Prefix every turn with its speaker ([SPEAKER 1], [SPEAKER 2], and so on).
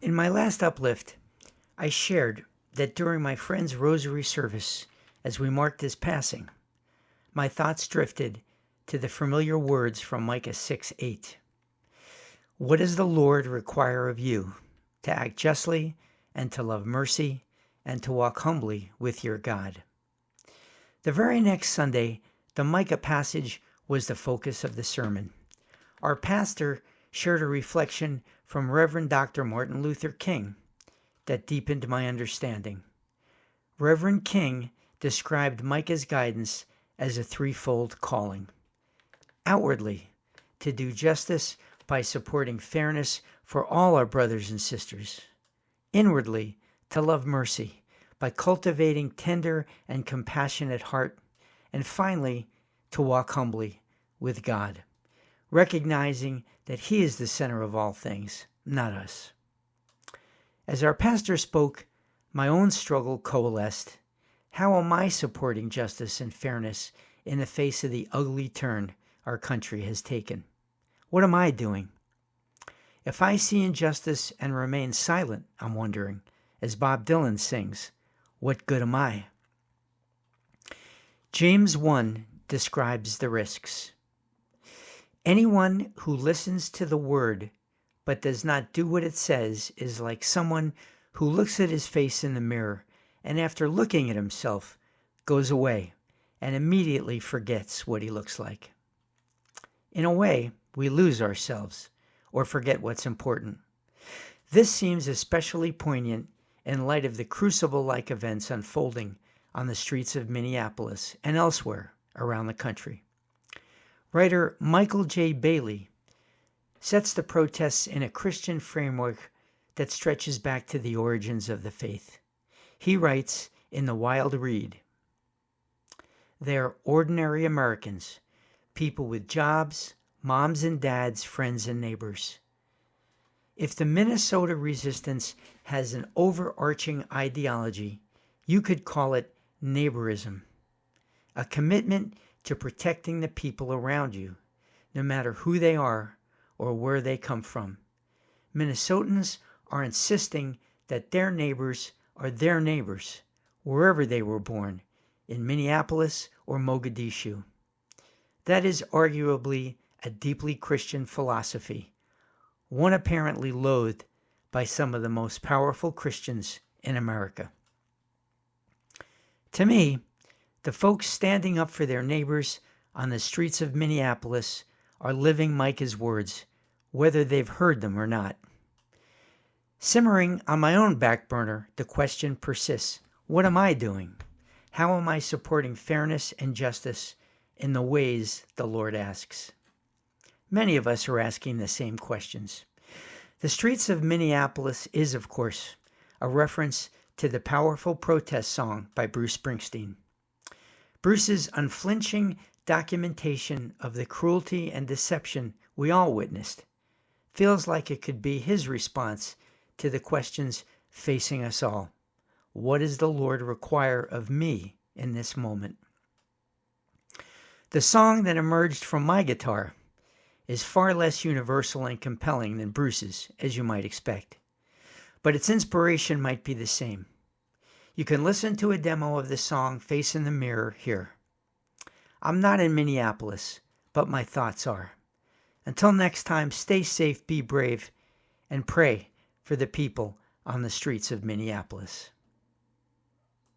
[SPEAKER 1] In my last Uplift, I shared that during my friend's Rosary Service, as we marked his passing, my thoughts drifted to the familiar words from Micah 6:8. What does the Lord require of you? To act justly and to love mercy and to walk humbly with your God. The very next Sunday, the Micah passage was the focus of the sermon. Our pastor shared a reflection from Reverend Dr. Martin Luther King that deepened my understanding. Reverend King described Micah's guidance as a threefold calling. Outwardly, to do justice by supporting fairness for all our brothers and sisters. Inwardly, to love mercy by cultivating tender and compassionate heart. And finally, to walk humbly with God, recognizing that He is the center of all things, not us. As our pastor spoke, my own struggle coalesced. How am I supporting justice and fairness in the face of the ugly turn our country has taken? What am I doing? If I see injustice and remain silent, I'm wondering, as Bob Dylan sings, what good am I? James 1 describes the risks. Anyone who listens to the word but does not do what it says is like someone who looks at his face in the mirror and after looking at himself goes away and immediately forgets what he looks like. In a way, we lose ourselves or forget what's important. This seems especially poignant in light of the crucible-like events unfolding on the streets of Minneapolis and elsewhere around the country. Writer Michael J. Bailey sets the protests in a Christian framework that stretches back to the origins of the faith. He writes in The Wild Reed, "They're ordinary Americans, people with jobs, moms and dads, friends and neighbors. If the Minnesota resistance has an overarching ideology, you could call it neighborism, a commitment to protecting the people around you, no matter who they are or where they come from. Minnesotans are insisting that their neighbors are their neighbors, wherever they were born, in Minneapolis or Mogadishu. That is arguably a deeply Christian philosophy, one apparently loathed by some of the most powerful Christians in America. To me, the folks standing up for their neighbors on the streets of Minneapolis are living Micah's words, whether they've heard them or not. Simmering on my own back burner, the question persists. What am I doing? How am I supporting fairness and justice in the ways the Lord asks? Many of us are asking the same questions. The streets of Minneapolis is, of course, a reference to the powerful protest song by Bruce Springsteen. Bruce's unflinching documentation of the cruelty and deception we all witnessed feels like it could be his response to the questions facing us all. What does the Lord require of me in this moment? The song that emerged from my guitar is far less universal and compelling than Bruce's, as you might expect. But its inspiration might be the same. You can listen to a demo of the song Face in the Mirror here. I'm not in Minneapolis, but my thoughts are. Until next time, stay safe, be brave, and pray for the people on the streets of Minneapolis.